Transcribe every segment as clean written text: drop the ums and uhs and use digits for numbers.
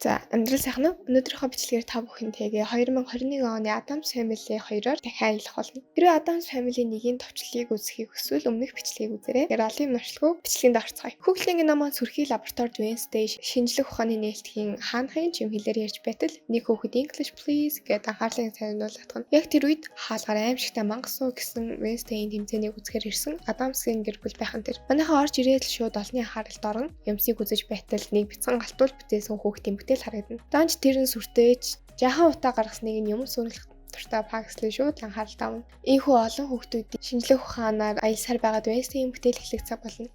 За, амьдрал сайхан уу? Өнөөдрийнхөө бичлэгээр та бүхэнтэйгээ 2021 оны Addams Family 2-оор дахин аялах болно. Хэрвээ Addams Family 1-ийн товчлыг үзэхийг хүсвэл өмнөх бичлэгийг үзээрэй. Тэгэхээр олон юм орчлого бичлэгэнд орцгоё. Хүүхдийн намаа сүрхий лабораторид Wednesday шинжлэх ухааны нээлтийн хаанхын чим хэлээр ярьж байтал нэг хүүхэд English please гэдэг анхаарлын цайнуулаад тань. Яг тэр үед хаалгаар аимшигтай мангас суу гэсэн Wednesday-ийн тэмцээнийг үзэхээр ирсэн Addams-ийн гэр бүл байхан тэр. Манайхаа орж ирээд л шууд олонний анхааралд орон юмсыг үзэж байтал нэг бяцхан галтуул бүтээсэн хүүхдийн бүтээл харагдана. Данч тэр нь сүртээж жаахан утаа гаргасныг нь юм сүрэлх дуртай Pugsley шууд анхаарал тавна. Ийхүү олон хүүхдүүдийн шинжлэх ухаанаар аялсаар байгаад Wednesday-ийн бүтээл эхлэх цаг болно.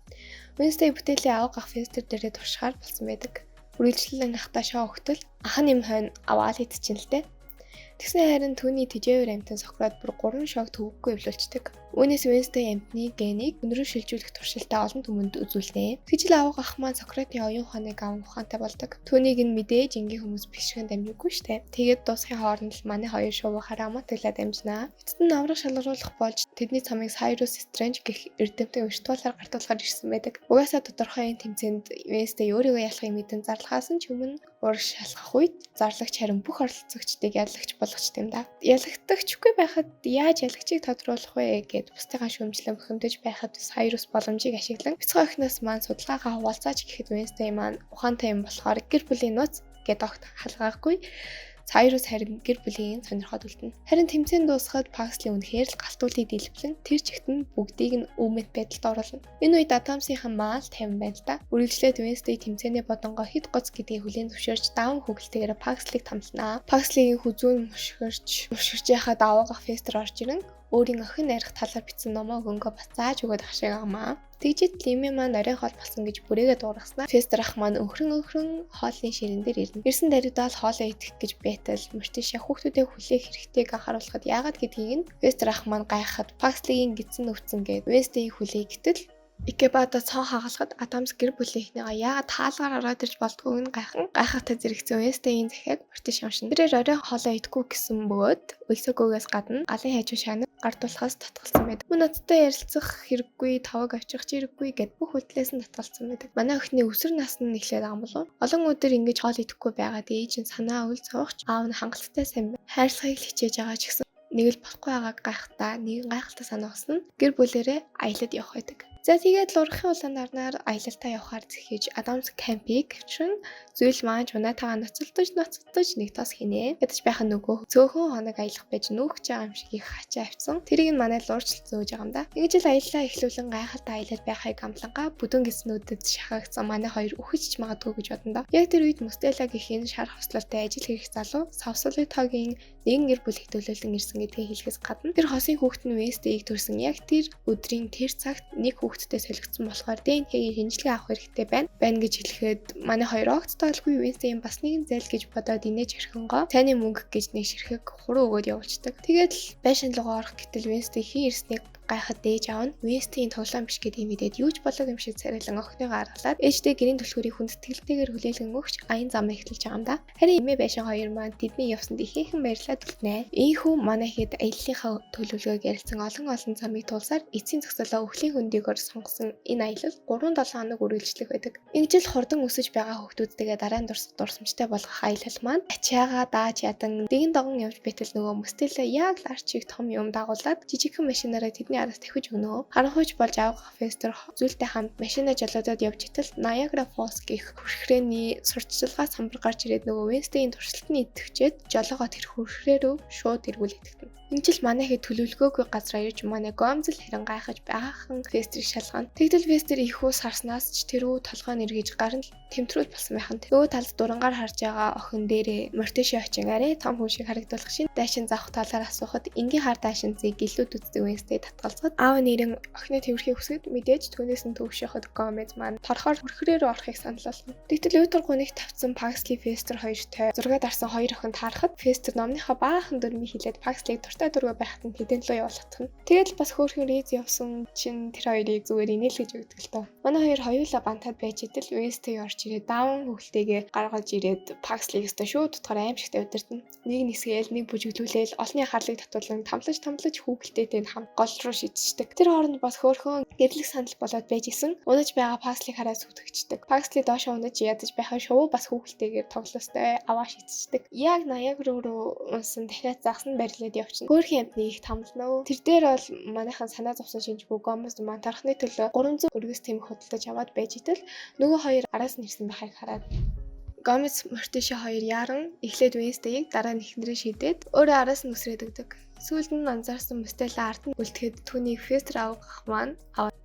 Wednesday бүтээлийн аваа гах Fester дээрээ туршихаар болсон байдаг. Үргэлжлэн ахтаа шоу өгтөл ах нь юм хойно аваад идчихэн л дээ. Тэгсэн харин түүний тэжээвэр амтан сохроод бүр 3 шог төвөггүй эвлүүлцдэг. Үүнээс Wednesday амтны генийг өнрөө шилжүүлэх туршилтаа олон түмэнд үзүүлнэ. Тэгжил аваа гах маань Сократын оюун ухааныг аван ухаантай болдог. Түүнийг нь мэдээж энгийн хүмүүс бишгэн дамжиггүй штэ. Тэгээд дуусахын хооронд л манай хоёр шувуу хараа матаглаад амжнаа. Эцэд нь аврах шалгаруулах болж тэдний цамыг Cyrus Strange гэх эрдэмтэн өртгүүлээр гартуулахаар ирсэн байдаг. Угаасаа тодорхой энэ тэмцээнд Wednesday өөрийгөө ялахыг мэдэн зарлахаас нь ч өмнө ураг шалгах үед зарлагч харин бүх оролцогчдыг ялагч болгочтой юм да. Ялагдагчгүй байхад яаж ялагчийг тодруулах вэ гэд бусдыгаа шүүмжлэн бохимдож байхад Cyrus боломжийг ашиглан бяцхан охиноос маань судалгаагаа хуваалцаач гэхэд Wednesday маань ухаантай юм болохоор гэр бүлийн нууц гэд огт халгаагүй. Cyrus харин гэр бүлийн сонирхоод үлдэнэ. Харин тэмцээн дуусахад Pugsley үнэхээр л галтуулыг дэлбэлэн тэр чигт нь бүгдийг нь үмэт байдалд оруулна. Энэ үед Addams-ийн маал 50 байна л да. Үргэлжлээд Wednesday тэмцээний бодонгоо хит гоц гэдгийг хүлээн зөвшөөрч даун хөглөлтөөр Pugsley-г тамлнаа. Pugsley-ийн хүзүүн мушгирч яхад аваагах Fester орж ирэн өөрийн охин нарих талаар бичсэн номоо өгөнгөө бацааж өгöd ах шиг амаа. Тэгжид Limmy маань орой хоол болсон гэж бүрээгээ дуургаснаа Fester ах маань өнхрөн хоолны ширэн дээр ирнэ. Ирсэн даруйдаа л хоолоо идэх гэж байтал Morticia хүүхдүүдээ хүлээх хэрэгтэйг анхааруулахад яагаад гэдгийг нь Fester ах маань гайхахад Pugsley-ийн гидсэн өвцөн гээд Wednesday-ийг хүлэе гэтэл Икебада цоо хагалахад Addams гэр бүлийнхнийгаа яагаад таалгаар ороод ирж болдгоог нь гайхахтай зэрэгцэн Wednesday-ийн захиаг Morticia уншин. Тэрээр орой хоолоо идэхгүй гэсэн бөгөөд өлсөөгөөс гадна галын хажуу шагнад гардуулахаас татгалцсан байдаг. Мөн ноцтой ярилцах хэрэггүй, таваг авчих хэрэггүй гэд бүх үйлдэлээс нь татгалцсан байдаг. Манай охины өсвөр насны нь эхлээд байгаа болов. Олон өдөр ингэж хоол идэхгүй байгаад ээж нь санаа өвл цавахч аав нь хангалттай сайн хайрлахыг л хичээж байгаа ч гэсэн нэг л болохгүй байгааг гайхтаа нэг гайхалтай санаагсан нь гэр бүлэрээ аялаад явах байдаг. За тэгээд л урахын улаан нарнаар аялалтаа явахаар зэхэж Addams кампийг авчран зүйл маань унаатайгаа ноцолдож нэг тос хийнэ. Ядаж байхад нөгөө цөөхөн хоног аялах байж нүүхж байгаа юм шиг их хачаа авцсан. Тэрийг нь манай л уурчлалцсан гэж байгаа юм да. Ингэж л аяллаа эхлүүлэн гайхалтай аялаад байхыг амлангаа бүдүүн гиснүүдэд шахагдсан манай хоёр үхэж магадгүй гэж бодно да. Яг тэр үед Mustela гэхийн шар хослолтой ажил хийх залуу Савсолитогийн нэгэн гэр бүл хөтөлөлтөн ирсэн гэдгийг хэлэхээс гадна тэр хосын хүүхэд нь Wednesday-ийг төрсөн яг тэр өдрийн тэр цагт нэг хүүхэдтэй солигдсон болохоор ДНХ-ийн шинжилгээ авах хэрэгтэй байна гэж хэлэхэд манай хоёр огт тоолгүй Wednesday-ийн бас нэгэн зээл гэж бодоод инээж орхингоо цайны мөнгө гэж нэг ширхэг хуруу өгөөд явуулчихдаг. Тэгээд л байшин руугаа орох гэтэл Wednesday хин ирснийг гайхад дээж аав нь Wednesday-ийн тоглоом биш гэдгийг мэдээд юу ч болоод юм шиг царайлан охиныгоо аргалаад ээжтэй гэрийн түлхүүрийг хүндэтгэлтэйгээр хүлээлгэн өгч аян зам эхэлж байгаа юм да. Харин эмээ байшин хоёр маань тэдний явсанд ихээхэн баярлаад үлднэ. Ийхүү манай хэд аяллахаа төлөвлөгөөг ярилцсан олон замыг туулсаар эцсийн зогсоолоо өвлийн хөндийгөөр сонгосон энэ аялал 3-7 хоног үргэлжлэх байдаг. Ингэж л хурдан өсөж байгаа хүүхдүүдтэйгээ дараа нь дурсамжтай болгох аялал маань ачаагаа дааж ядан дэгэн догон явж байтал нөгөө Mustela яг л арчиг том юм дагуулад жижигхэн машинаараа тэдний араас тэхэж өгнө. Харанхуйч болж авах Fester зүйлтэй хамт машина жолоодод явж итэл Niagara Falls гэх хүрхрээний сурталчилгаа самбар гарч ирээд нөгөө Wednesday-ийн туршилтны идэвчээд жолоогоо тэр хүрхрээ рүү шууд эргүүл итгэв. Энд л манай хэд төлөвлөгөөгүй газраа ирж манай гомзол харин гайхаж байгаахан Festerийг шалгана. Тэгтэл Fester ихүү сарснаас ч тэрүү толгойн эргэж гарын тэмтрүүл болсон байхын өвөө талд дурангаар харж байгаа охин дээрээ Morticia очин арай том хүн шиг харагдуулах шин дайшин завх талаар асуухад энгийн хар дайшинцыг гэлүүд үздэг Wednesday татгалзаад аав нэрэн охины тэрхийг хүсгэд мэдээж түүнээс нь төвшөхөд Gomez маань торхоор хүрхрээр орохыг санал болгоно. Тэгтэл үй тургууныг тавцсан Pugsley Fester хоёртой зураг дарсан хоёр охин таарахад Fester номныхоо баахан дөрмийг хилээд Pugsley-г дуртай дургүй байхад нь тэдэн лөө явуулах нь. Тэгэл бас хөөрхөн Риз явсан чинь тэр хоёрыг зүгээр инээлгэж өгдөг л доо. Манай хоёр хоёулаа бантад байж идэл Wednesday орж ирээд даун хөлтэйгээ гаргаж ирээд Pugsley-г өстө шууд утгаар аимшигтай удирдана. Нэг нисгээл нэг бүжиглүүлээл олонний харлыг татуулан тамлаж хүүхэлтэйтэй хам гол руу шидчихдэг. Тэр хооронд бас хөөрхөн гэрлэх санал болоод байж исэн. Унаж байгаа Pugsley-г хараад сүтгэждэг. Pugsley доошоо унаж ядаж байхаа шувуу бас хүүхэлтэйгээр тоглостой аваа шидчихдэг. Яг 80 руу унсан дахиад загсан барилаад явчихна. Хөөрхөн амтны их тамлнаа. Тэр дээр бол манайхан санаа зовсон шинжгүй Gomez манtarхны төлөө 300 өргөс тэмх худалдаж аваад байж идэл нөгөө хоёр араас нь ирсэн байхыг хараад Gomez Morticia хоёр яран эхлээд Wednesday-г дараа нь ихнэрээ шидээд өөрөө араас нь үсрээд өгдөг. Сүүлд нь анзаарсан Mustela ард нь үлдэхэд түүнийг Fester авах маань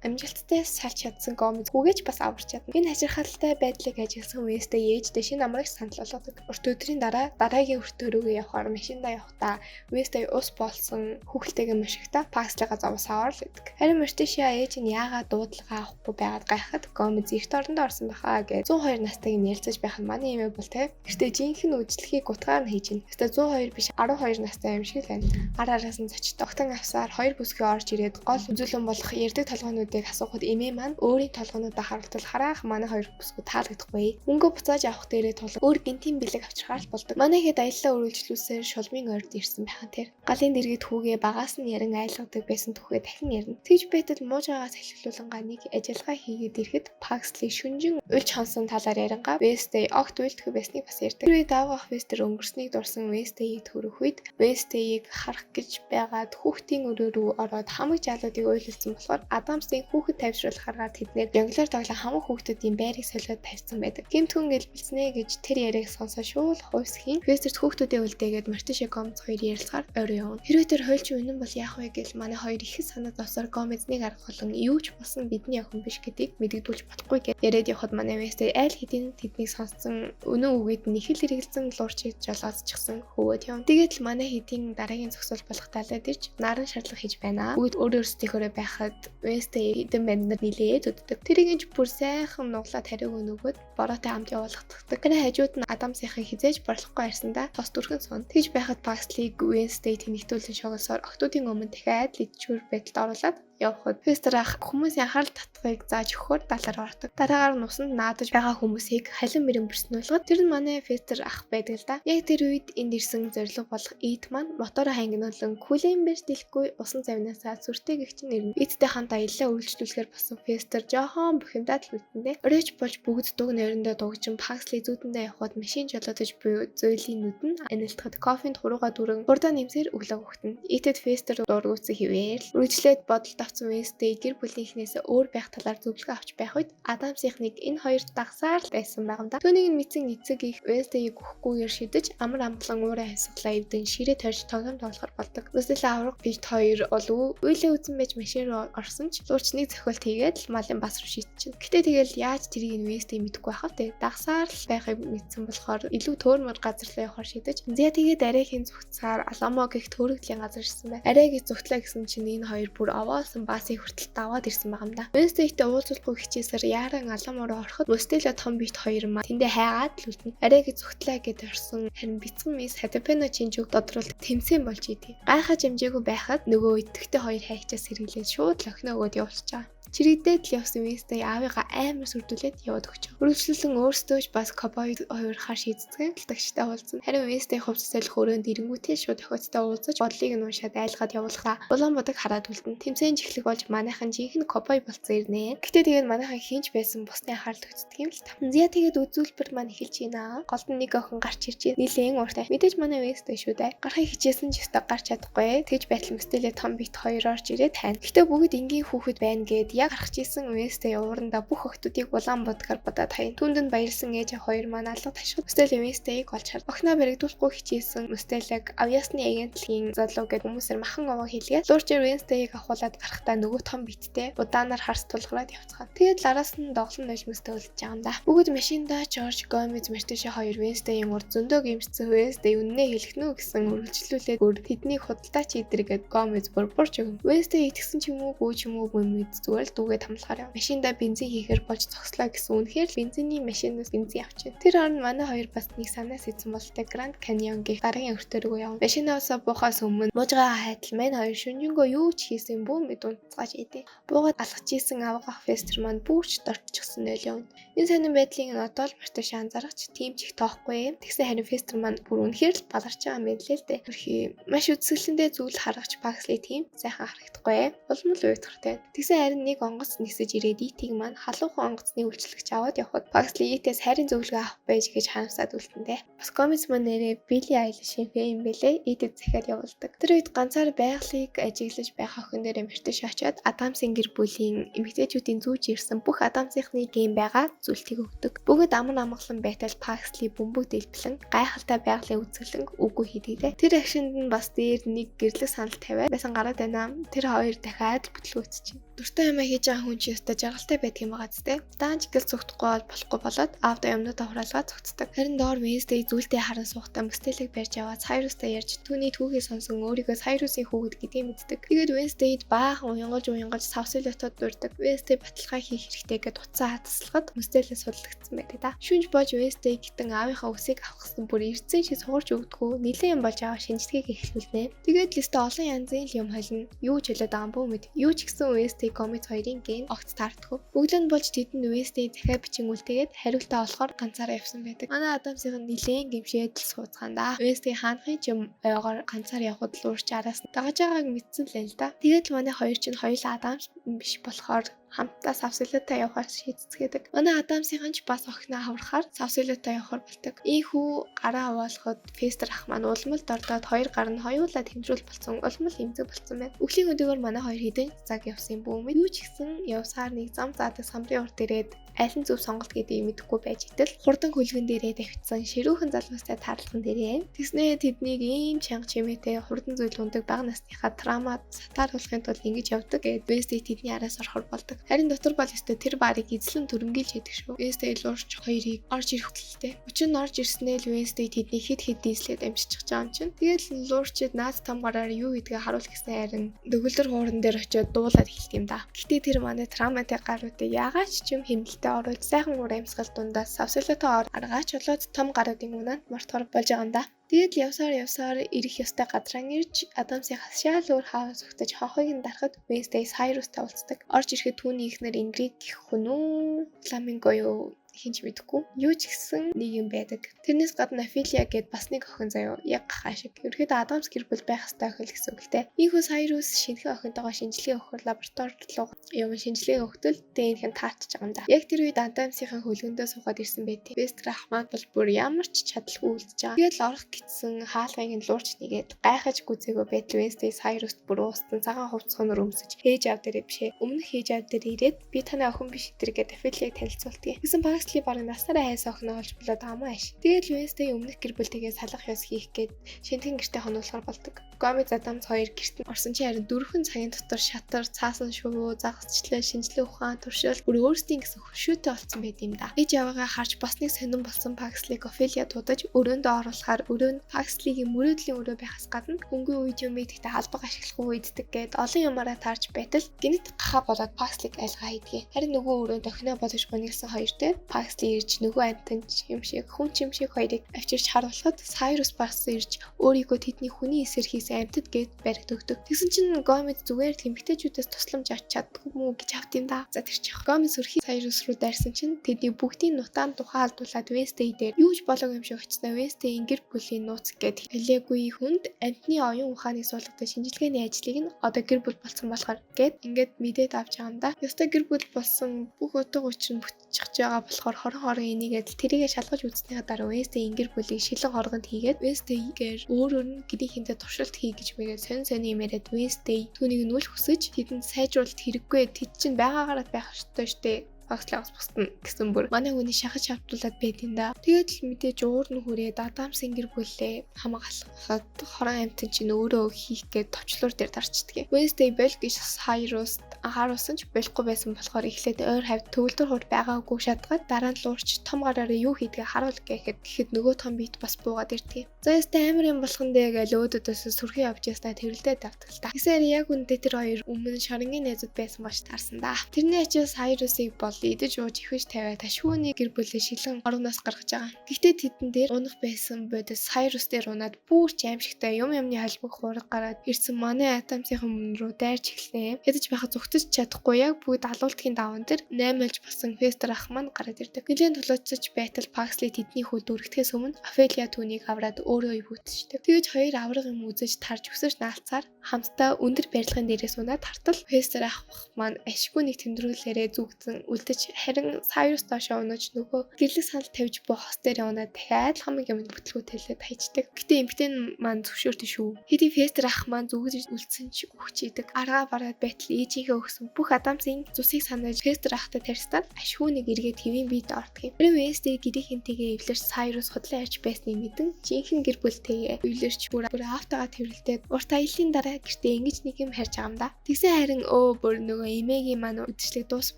амжилттай салж чадсан Gomez хүүгэж бас аварч чадна. Энэ хачирхалтай байдлыг ажигласан Wednesday ээждээ шинэ амрагч санал болгодог. Урт өдрийн дараагийн өртөө рүүгээ явахаар машиндаа явахдаа Wednesday ус болсон хүүхэлтэйгээ машигта Pugsley-га зовсоор л гэдэг. Харин Morticia ээж нь яагаад дуудлага авахгүй байгаад гайхад Gomez эрт орондоо орсон бахаа гэж 102 настайг нь ярилцаж байх нь манай эмээ бол тэ. Гэхдээ жинхэнэ үйлчлэгийг гутгаар нь хийж гин. Гэхдээ 102 биш 12 настай юм шиг л байна. Араас нь зочид тогтон авсаар хоёр бүсгүй орж ирээд гол үзүүлэн болох ярддаг толгойнуудыг асуухад эмээ маань өөрийн толгойнуудаа харуултал хараахан манай хоёр бүсгүй таалагдахгүй. Мөнгө буцааж авах дээрээ тул өөр гинтийн бэлэг авчрахаар л болдог. Манай хэд аяллаа үргэлжлүүлсээр шулмын ойрд ирсэн байхan тэр. Галын дэргэд хүүгээ багаас нь ярин айлгадаг байсан түүхээ дахин ярина. Тэгж байтал муужаагаас эхлүүлүүлэнгаа нэг ажиллагаа хийгээд ирэхэд Pugsley шүнжин уйлж хонсон талаар ярангаа Wednesday огт уйлдэх байсныг бас ярьдаг. Тэр үед аавах Fester өнгөрснийг дурсан Wednesday-ийг төрөх үед Wednesday-ийг харах гэж байгаад хүүхдийн өрөө рүү ороод хамаг жаалуудыг уйлуулсан болохоор Адамсын хүүхэд тавьшруулах аргаар тэднэр жонглоор тоглох хамаг хүүхдүүдийн байрыг солиод тавьсан байдаг. Гэмтгүн гэлбэлснэ гэж тэр яриаг сонсоо шууд хуйсхийн Fester хүүхдүүдээ үлдээгээд Morticia Gomez хоёр ярилцахаар орой явна. Хэрвээ тэр хойлч үнэн бол яах вэ гэж манай хоёр их санаа зовсоор Gomez-ыг арга болон юу ч болсон бидний охин биш гэдгийг мэдэгдүүлж болохгүй гэж яриад явхад манай Wednesday аль хэдийн тэднийг сонссон өнөө үгээд нь их л хэрэгэлсэн луурчиг жолоосчихсан хөвөөд явна. Тэгээд л манай хэдийн дараагийн зохисол болох талаад ирж наран шаардлага хийж байна. Бүгд өөрөөсдийнхөө байхад Wednesday хэдэн банднаар нилээд өддөг. Тэрийг бүр сайхан нуглаад хариуг нөгөөд бороотой хамт явуулагддаг. Тэр хажууд нь Адамсынхаа хизээж борлохгүй арсандаа тос дүрхэн сон. Тэгж байхад Pugsley Wednesday тэнэгтүүлэн шоголсоор октоодын өмнө дахиад лидчүүр байдалд оруулаад явхад Fester ах хүмүүсийн анхаарал татварыг зааж өгөхөөр далаар ордог. Дараагаар нусанд наадаж байгаа хүмүүсийг халин мэрэн бүрснүүлгээд тэр нь манай Fester ах байдаг л да. Яг тэр үед энд ирсэн зорилго болох Eat маань мотороо хангинуулан күлэн бэрч дэлхгүй усан завнаасаа сүртэй гэгч нэрнэ. Eat-тэй хамт аяллаа үргэлжлүүлэхээр басан Fester жоохон бухимдаад л үлдэндээ. Оройч болж бүгд дуг нойрондоо дугжин Pugsley зүүдэндээ явхад машин жолоодож буй зөйлийн нүд нь анилтгад кофенд хурууга дүрэн хурдаа нэмсээр өглөө өгтөн. Eat-д Fester дуургуйсан хിവэр л үргэлжлээд бодолд Wednesday гэр бүлийнхнээс өөр байх талаар зөвлөгөө авч байх үед Адамсынхныг энэ хоёр дагсаар л байсан байгамда. Түүнийг мэдсэн эцэг их Wednesday-г өгөхгүйгээр шидэж амар амгалан уурай хасгалаа эвдэн ширээ тойрч тоглоом тоглохоор болдог. Mustela авраг бит хоёр болов үйлээ үзэн байж машин руу орсон ч луурчныг зохиолт хийгээд л малын бас руу шидчихв. Гэтэ тэгэл яаж тэрийг Wednesday мэдэхгүй байхав те дагсаар л байхыг мэдсэн болохоор илүү төөрмөр газар руу явахаар шидэж. Зя тэгээд арайхийн зүгтсаар Аламо гэх төөрөгдлийн газар ирсэн байна. Арайг зүгтлээ гэсэн чинь энэ хоёр бүр овоолсон баасыг хүртэл даваад ирсэн байгаамда. Wednesday-тэй уулзуулахгүй хичээсээр яаран Аламо руу ороход Mustela том бит хоёр маа тэндээ хайгаад л үлдэнэ. Арайг зүгтлээ гэд орсон харин бицэн мис Hatapeno чинжүүг додруулалт тэмцэн болж идэв. Гайхаж амжаагүй байхад нөгөө идэвхтэй хоёр хайчаас сэргийлээд шууд л охиноо өгөөд явуулчаа. Чирэгдээд л явсан Wednesday аавыгаа амар сүрдүүлээд яваад өгч. Үргэлжлүүлэн өөрсдөө ч бас Cowboy хоёр хар шийдцгэн талтагчтай уулзсан. Харин Wednesday хувцастай л хөрөөнд ирэнгүүтээ шууд охиоцтой уулзаж бодлыг нь уншаад айлгаад явуулахаа Улаанбадаг хараад үлдэн. Тэмцээн жиглэг болж манайхан жинхэнэ Cowboy болцсон ирнэ. Гэтэ тэгээд манайхан хинч байсан бусны анхаарал төгсдөг юм л та. Зя тэгээд үзүүлбэр маань эхэлж байна. Голд нэг охин гарч ирж нилээн ууртай. Мэдээж манай Wednesday шүү дээ. Гарахыг хичээсэн ч өстө гарч чадахгүй. Тэгж байтал Mustela том бит хоёр орж ирээд тань. Гэтэ бүгд энгийн хүүхэд байна гэд яг гарч ирсэн Wednesday уурандаа бүх охтуудыг Улаанбаатгаар бодоод хаян. Түүнд нь баярлсан ээж хоёр маань алга ташгал Mustela Wednesday-г олж хард. Охиноо баригдуулахгүй хичээсэн Mustela-г авьяасны агентлгийн залуу гэд хүмүүсээр махан овоо хэлгээд луурчээр Wednesday-г авахуулаад гарахтаа нөгөө том биттэй удаанаар харс тулгараад явцгаа. Тэгээд араас нь доглон нэж Mustela үлдэж байгаа юм да. Бүгд машиндаа George Gomez Morticia хоёр Wednesday-ийн урд зөндөө гимссэн Wednesday үннээ хэлэх нү гэсэн үргэлжлүүлээд бүр тэднийг худалдаач идэргээд Gomez бурж өгөн. Wednesday итгэсэн ч юм уу гүү ч юм уу мэдс зүгээр бол дүүгээ тамлахаар яв. Машинда бензин хийхээр болж зогслоо гэсэн үнэхээр бензиний машинаас бензин авчихна. Тэр орнд манай хоёр бас нэг санаас идсэн болтой Grand Canyon гэх дараагийн өртөө рүү явна. Машинаасаа буухаас өмнө муужгаа хайтал мань хоёр шүнжэнгөө юу ч хийсэн бүү мэд унтцгааж идэв. Буугаад алхаж исэн авгах фестер маань бүрч дортчихсон нөлөө. Энэ сонин байдлыг одоо л мартаж анзаарч тийм ч их тоохгүй. Тэгсэн харин фестер маань бүр үнэхээр л баларч байгаа юм лээ л дээ. Хөрхий маш үзэсгэлэнтэй зүйл харагч Паксли тийм сайхан харагдахгүй. Улам л уйтгартай. Тэгсэн харин нэг онгоц нисэж ирээд итийг маань халуухан онгоцны үйлчлэгч аваад явхад Паксли итээс харин зөвлөгөө авах байж гэж харамсаад үлдэндээ. Бас комикс маань нэрээ Билли Айлишийн фэн юм бэлээ. Итэд захиад явуулдаг. Тэр үед ганцаар байгалыг ажиглаж байх охин дээр мэртэж очиод Адамсын гэр бүлийн эмэгтэйчүүдийн зүүж ирсэн бүх Адамсынхны гейм байгаа зүйлтийг өгдөг. Бүгд амар амгалан байтал Паксли бөмбөг дэлбэлэн гайхалтай байгалыг үзэглэн үгүй хийдгээ. Тэр акшнд нь бас дээр нэг гэрлэх санал тавиад байсан гараад байна. Тэр хоёр дахиад бүтлгүүцчихэ. Дуртай юмаа хийж байгаа хүн чи өстой жаргалтай байдаг юм байгаа зү. Даанч гэл зүгтхгүй болохгүй болоод аавда юмнуудаа хураалгаа зүгтдэг. Харин доор Wednesday зүйлдээ харан суухтаа мөстөлийг барьж аваад Cyrus-тай ярьж түүний түүхийг сонсон өөрийгөө Cyrus-ийн хүүхэд гэдгийг мэддэг. Тэгээд Wednesday-д баахан уянгалж савсилотод дурдаг. Wednesday баталгаа хийх хэрэгтэй гэд утсаа хатслахад мөстөлөөс судлагдсан байдаг да. Шүнж бож Wednesday гэтэн аавынхаа үсийг авахсан бүр эрдсэн шиг суурч өгдөггүй. Нилээн юм болж аваа шинжлэгийг эхлүүлнэ. Тэгээд листэ олон янзын юм холно. Юу ч хэлээд байгаа юм бүү мэд. Юу ч гэсэн Wednesday комикс хоёрын ген огт таардаггүй. Бүгд нь болж тэдэнд Wednesday захиа бичин үлдээгээд хариултаа олохоор ганцаараа явсан байдаг. Манай Адамсийн нилээн гимшээд л сууцгаан да. Wednesday хаанхын ч юм ойгоор ганцаар явхад л уурч араас дагаж байгааг мэдсэн л л да. Тэгээд л манай хоёр чинь хоёулаа Адамс биш болохоор хамтдаа савсилотаа явахаар шийдцгээдэг. Манай Адамсийн ч бас охиноо хаврахаар савсилотаа явахаар болдог. Ийхүү гараа хаваалахад Фестер ах маань улмалд ордоод хоёр гар нь хоёулаа тэмдрүүл болсон. Улмал хэмзэг болсон байна. Өглөө өдөөгөр манай хоёр хэдэн цаг явсан юм бүү мэд. Юу ч гэсэн явсаар нэг зам заадаг самрын урд ирээд аль нь зөв сонголт гэдгийг мэдэхгүй байж итэл хурдан хөлгөн дээрээ давхицсан ширүүхэн залуустай таарлаган дээрээ тэгснээ тэднийг ийм чанга чимээтэй хурдан зүйл ундаг бага насныхаа травмад сатааруулахын тулд ингэж явдаг гэд Wednesday тэдний араас орохор болдог. Харин дотор бол өстө тэр барыг эзлэн төрөнгөйлж яадаг шүү. Wednesday луурч хоёрыг орж ирэх хөдөлтэй. Учир нь орж ирснээр Wednesday тэдний хид дийслээд амжиж байгаа юм чинь. Тэгэл луурчид наад том гараар юу гэдгийг харуул гэсэн харин дөгөлдөр хууран дээр очиод дуулаад эхэлт юм да. Гэтэ тэр манай травматай гаруудыг яагаад ч юм хэмнэлтэд оруулж сайхан уур амьсгал дундаас савсилотоо аргаач болоод том гаруудын үнэнд мартахар болж байгаа юм да. Тэгэл явсаар ирэх ёстой гадраа ирж Адамсынхаа шаал өөр хаа зүгтэж хонхойг нь дарахад Wednesday Cyrus-тай уулздаг. Орж ирэхэд түүний ихнэр Ingrid гэх хүн үү? Flamingo юу? Хинч мэдгүй. Юу ч гэсэн нэг юм байдаг. Тэрнээс гадна Ophelia гэд бас нэг охин заяо яг гахаа шиг. Ерөөхдөө Адамс гэр бүл байх ёстой охин гэсэн үг л дээ. Ийхүү Cyrus шинэхэн охинтойгоо шинжилгээ өгөхөөр лабораторид руу явсан шинжилгээ өгтөл тээнхэн таачж байгаа юм да. Яг тэр үед Адамсынхаа хөлгөндөө суугаад ирсэн байдیں۔ Вестер ах маань бол бүр ямар ч чадалгүй үлдэж байгаа. Тэгэл орох гэсэн хаалгыг нь луурч нэгээд гайхаж гүзээгөө байтал Wednesday Cyrus-т бүр уустан цагаан хувцсгоноор өмсөж хээж ав дээрээ бишээ. Өмнөх хээж ав дээр ирээд би танай охин биш тэр гээд Ophelia-г танилцуултыг. Гэсэн Paisley бараг насаараа хайсан охиноо олж болоод амаа аш. Тэгэл Wednesday өмнөх гэр бүлтэйгээ салах ёс хийх гээд шинтгэн гэртээ хонуулахар болдог. Gomez Adams хоёр гэрт орсон чи харин 4 цагийн дотор шатар, цаасан шувуу, загасчлаа, шинжилгээ ухаан, туршил бүр өөрсдийн гэсэн хөшөөтэй болсон байт юм да. Ээж аваагаа харж бас нэг сонирн болсон Paisley-г Ophelia дуудаж өрөөндөө оруулахаар өрөөнд Paisley-гийн мөрөөдлийн өрөө байхаас гадна хөнгөн үед юм ихтэй халбаг ашиглах үйддэг гээд олон юмараа таарч байтал гинт гахаа болоод Paisley-г айлгаа хийдгээ. Харин нөгөө өрөөнд охиноо бодож гонёлсон хоёртой Paisley ирж нөгөө амтан юм шиг хүн чим шиг хоёрыг авчирч харуулхад Cyrus бас ирж өөрийгөө тэдний хүний эсрэг хийсэн амтд гээд баригд өгдөг. Тэгсэн чинь Gomez зүгээр л эмэгтэйчүүдээс тусламж авч чаддгүй мүү гэж авт юм да. За тэр чих. Gomez өрхий Cyrus руу дайрсан чинь тэдний бүгдийн нутаан тухай алдуулаад Wednesday дээр юу ч болоогүй юм шиг очсноо Wednesday гэр бүлийн нууц гээд хэлээгүй хүнд амтны оюун ухааныг суулгадаг шинжилгээний ажлыг нь одоо гэр бүл болсон болохоор гээд ингээд мэдээд авч байгаа юм да. Ёстой гэр бүл болсон бүх утга учир нь бүтчихэж байгаа болохоор хорон энийгээд тэрийгэ шалгаж үзснийхаа дараа Wednesday гэр бүлийг шилэн хоргонд хийгээд Wednesday-гээр өөрөөр нь гэрийнхэнтэй туршилт хий гэж мэгээд сонь юм яриад Wednesday түүнийг нь үл хүсэж тэдэнд сайжруулалт хэрэггүй тэд чинь байгаагаараа байх ёстой штэ. багслаас бусна гэсэн бүр манай хүний шахаж авдуулаад байдин да. Тэгээд л мэдээж уурн хүрээд Адамсын гэр бүлээ хамгаалахад хорон амьтан чинь өөрөө хийх гээд товчлуур дээр дарчдаг. Wednesday бол гэж Cyrus анхааруулсан ч болохгүй байсан болохоор эхлээд ойр хавьд төгөлдөр хурд байгаагүй шатгаад дараа нь луурч том гараараа юу хийдгээ харуул гэхэд нөгөө том бит бас буугаад ирдэг. За ястай амар юм болгон дээ гэж өөдөөс сүрхий авч ястай тэрэлдээд тавтал та. Тэгсээр яг үндэ тэр хоёр өмнө шарангийн найзууд байсан бач таарсан да. Тэрний ачаа Cyrus-ыг бол идэж ууж ихвэж тавиад ташууны гэр бүлээ шилэн орноос гаргаж байгаа. Гэхдээ тэдэн дээр унах байсан бодос Cyrus дээр унаад бүрч аимшигтай юмны холбог хуурга гараад ирсэн манай Адамсын өмнө рүү дайрч эхлэнэ. Ядаж байхад зүгтэж чадахгүй яг бүгд алуултгийн даван дээр 8 аж басан Fester ах маань гараад ирдэг. Нилийн толоцож байтал Paxley тэдний хөл дүрэгдэхээс өмнө Ophelia түүнийг авраад өөрөө ивүүтждэг. Тэгэж хоёр авраг юм үзэж тарж өсөж наалцаар хамтдаа өндөр барилгын дээрээс унаад тартал Fester ах маань ашгүй нэг тэмдрүүлээрээ зүгдсэн үлдэж харин Cyrus доошоо унаж нөгөө гэрлэг санал тавьж буй хос дээр унаад дахиад хамаг юмд бүтлгүүтэлээд хайчдаг. Гэтэ эмгтэн маань зөвшөөрдөн шүү. Хэдий Fester ах маань зүгж үлдсэн ч өгчийдэг. Аргаа бараад байтал ээжийнхээ өгсөн бүх Адамсын зүсийг санаж Fester ахтай тарьстаад ашгүй нэг эргээд хэвийн биед ордог юм. Тэр Wednesday гэрийнхэнтэйгээ эвлэрч Cyrus худлаа ярьж байсныг мэдэн жинхэнэ гэр бүлтэйгээ эвлэрч бүр автагаа тэрвэлдээд урт аяллаа дараа гэртээ ингэж нэг юм харж байгаа юм да. Тэгсэн харин бүр нөгөө эмээгийн маань үдшилэг дуус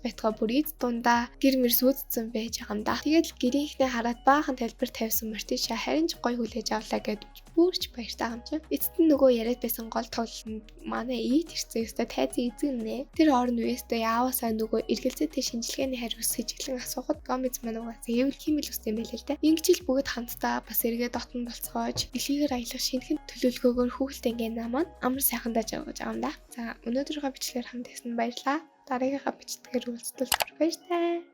байтгаа бүр эд дундаа гэр мэр сүйдсэн байж байгаа юм да. Тэгээд л гэрийнхнээ хараад баахан тайлбар тавьсан Morticia харин ч гой хүлээж авлаа гэд бүрч баяртай юм чинь. Эцэст нь нөгөө яриад байсан гол тоглолтод манай ийт ирсэн ёстой тайзын эзэн нэ. Тэр орн үестэй яавасаа нөгөө эргэлзээтэй шинжилгээний хариу сэжиглэн асуухад Gomez маань угаасаа хэвэл химэл үстэй юм байл л да. Ингэжил бүгд хамтдаа бас эргээд дотн болцоож дэлхийгээр аялах шинэхэн төлөвлөгөөгөөр хүүхэлтэй ингээ намаа амар сайхан даж явж байгаа юм да. За өнөөдрийнхөө бичлэгээр хамт байсан баярлалаа. Дараагийнхаа бичлэгээр уулзтал баяртай.